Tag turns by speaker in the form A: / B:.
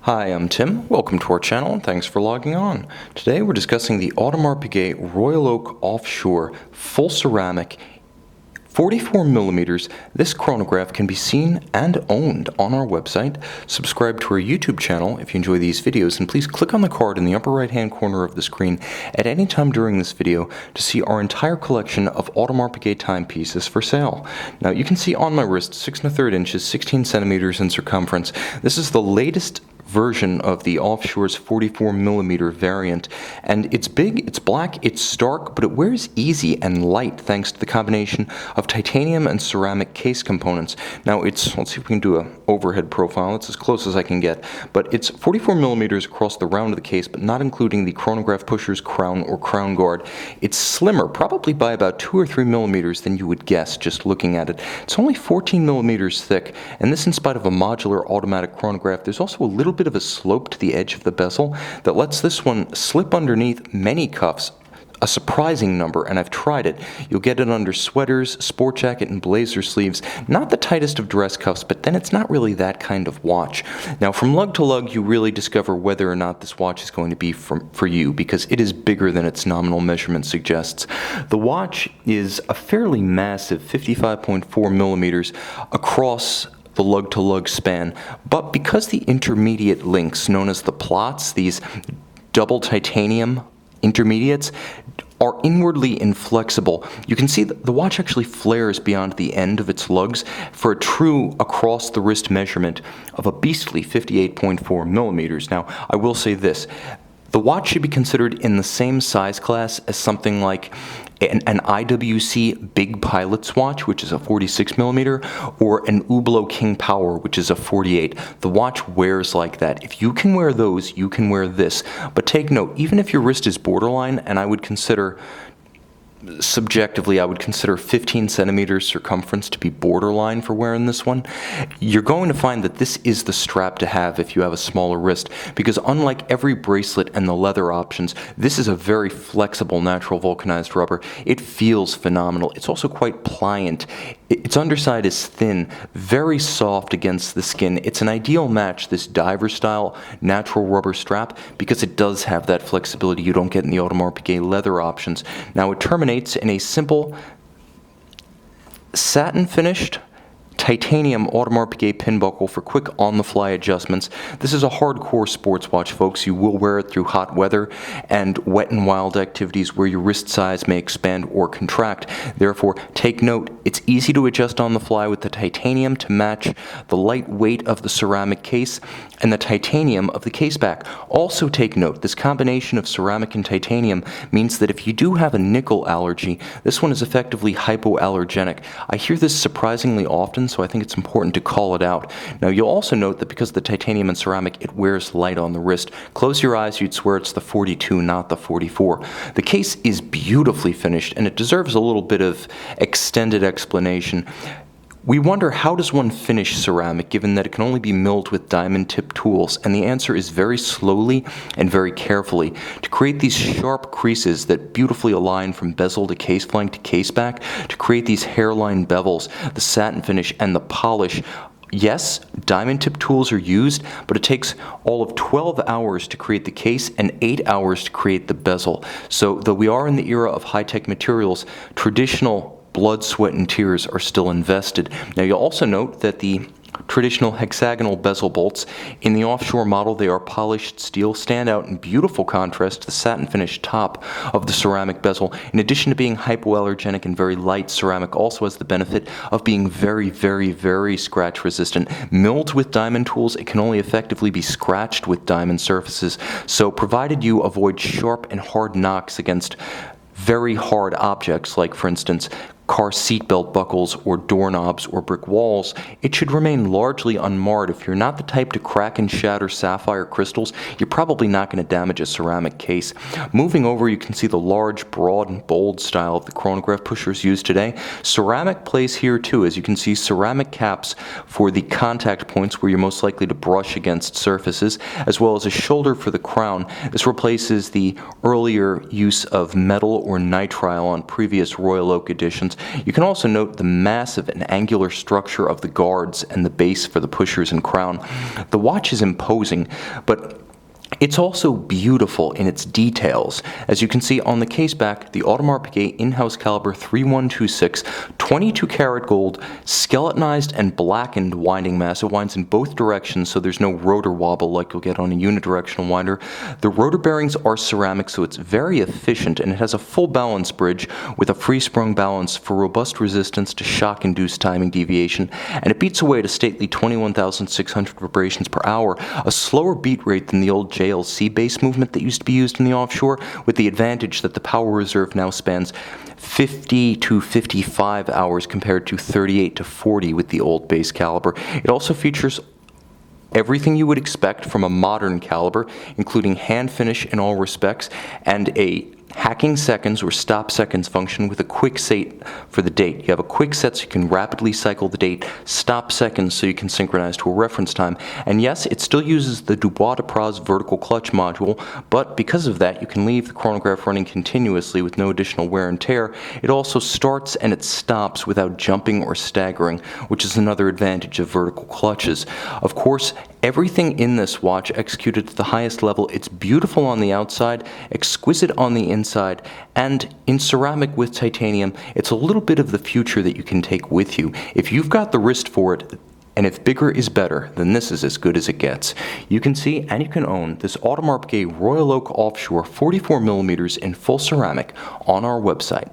A: Hi, I'm Tim. Welcome to our channel and thanks for logging on. Today we're discussing the Audemars Piguet Royal Oak Offshore Full Ceramic 44mm. This chronograph can be seen and owned on our website. Subscribe to our YouTube channel if you enjoy these videos, and please click on the card in the upper right hand corner of the screen at any time during this video to see our entire collection of Audemars Piguet timepieces for sale. Now you can see on my wrist 6 1/3 inches, 16 centimeters in circumference. This is the latest version of the Offshore's 44mm variant, and it's big, it's black, it's stark, but it wears easy and light thanks to the combination of titanium and ceramic case components. Now let's see if we can do an overhead profile. It's as close as I can get, but it's 44mm across the round of the case, but not including the chronograph pusher's crown or crown guard. It's slimmer, probably by about 2 or 3 millimeters than you would guess just looking at it. It's only 14mm thick, and this in spite of a modular automatic chronograph. There's also a little bit of a slope to the edge of the bezel that lets this one slip underneath many cuffs, a surprising number, and I've tried it. You'll get it under sweaters, sport jacket, and blazer sleeves. Not the tightest of dress cuffs, but then it's not really that kind of watch. Now from lug to lug, you really discover whether or not this watch is going to be for you, because it is bigger than its nominal measurement suggests. The watch is a fairly massive 55.4mm across the lug-to-lug span, but because the intermediate links, known as the plots, these double titanium intermediates, are inwardly inflexible, you can see that the watch actually flares beyond the end of its lugs for a true across-the-wrist measurement of a beastly 58.4mm. Now, I will say this. The watch should be considered in the same size class as something like an IWC Big Pilot's watch, which is a 46mm, or an Hublot King Power, which is a 48. The watch wears like that. If you can wear those, you can wear this. But take note, even if your wrist is borderline, and I would consider, subjectively, I would consider 15 centimeters circumference to be borderline for wearing this one, you're going to find that this is the strap to have if you have a smaller wrist, because unlike every bracelet and the leather options, this is a very flexible natural vulcanized rubber. It feels phenomenal. It's also quite pliant. Its underside is thin, very soft against the skin. It's an ideal match, this diver style natural rubber strap, because it does have that flexibility you don't get in the Audemars Piguet leather options. Now it terminates in a simple satin finished titanium Audemars Piguet pin buckle for quick on-the-fly adjustments. This is a hardcore sports watch, folks. You will wear it through hot weather and wet and wild activities where your wrist size may expand or contract. Therefore, take note, it's easy to adjust on the fly with the titanium to match the light weight of the ceramic case and the titanium of the case back. Also take note, this combination of ceramic and titanium means that if you do have a nickel allergy, this one is effectively hypoallergenic. I hear this surprisingly often, so I think it's important to call it out. Now you'll also note that because of the titanium and ceramic, it wears light on the wrist. Close your eyes, you'd swear it's the 42, not the 44. The case is beautifully finished, and it deserves a little bit of extended explanation. We wonder, how does one finish ceramic given that it can only be milled with diamond tip tools? And the answer is very slowly and very carefully to create these sharp creases that beautifully align from bezel to case flank to case back, to create these hairline bevels, the satin finish, and the polish. Yes, diamond tip tools are used, but it takes all of 12 hours to create the case and 8 hours to create the bezel. So though we are in the era of high-tech materials, traditional blood, sweat, and tears are still invested. Now you'll also note that the traditional hexagonal bezel bolts in the Offshore model, they are polished steel, stand out in beautiful contrast to the satin finished top of the ceramic bezel. In addition to being hypoallergenic and very light, ceramic also has the benefit of being very, very, very scratch resistant. Milled with diamond tools, it can only effectively be scratched with diamond surfaces. So provided you avoid sharp and hard knocks against very hard objects, like for instance car seatbelt buckles or doorknobs or brick walls, it should remain largely unmarred. If you're not the type to crack and shatter sapphire crystals, you're probably not going to damage a ceramic case. Moving over, you can see the large, broad, and bold style of the chronograph pushers used today. Ceramic plays here too, as you can see ceramic caps for the contact points where you're most likely to brush against surfaces, as well as a shoulder for the crown. This replaces the earlier use of metal or nitrile on previous Royal Oak editions. You can also note the massive and angular structure of the guards and the base for the pushers and crown. The watch is imposing, but it's also beautiful in its details. As you can see on the case back, the Audemars Piguet in-house caliber 3126, 22 karat gold, skeletonized and blackened winding mass. It winds in both directions, so there's no rotor wobble like you'll get on a unidirectional winder. The rotor bearings are ceramic, so it's very efficient, and it has a full balance bridge with a free-sprung balance for robust resistance to shock-induced timing deviation, and it beats away at a stately 21,600 vibrations per hour, a slower beat rate than the old JLC base movement that used to be used in the offshore, with the advantage that the power reserve now spans 50 to 55 hours compared to 38 to 40 with the old base caliber. It also features everything you would expect from a modern caliber, including hand finish in all respects, and a hacking seconds or stop seconds function with a quick set for the date. You have a quick set so you can rapidly cycle the date, stop seconds so you can synchronize to a reference time, and yes, it still uses the Dubois de Praz vertical clutch module, but because of that you can leave the chronograph running continuously with no additional wear and tear. It also starts and it stops without jumping or staggering, which is another advantage of vertical clutches. Of course, everything in this watch executed at the highest level. It's beautiful on the outside, exquisite on the inside, and in ceramic with titanium. It's a little bit of the future that you can take with you. If you've got the wrist for it, and if bigger is better, then this is as good as it gets. You can see and you can own this Audemars Piguet Royal Oak Offshore 44mm in full ceramic on our website.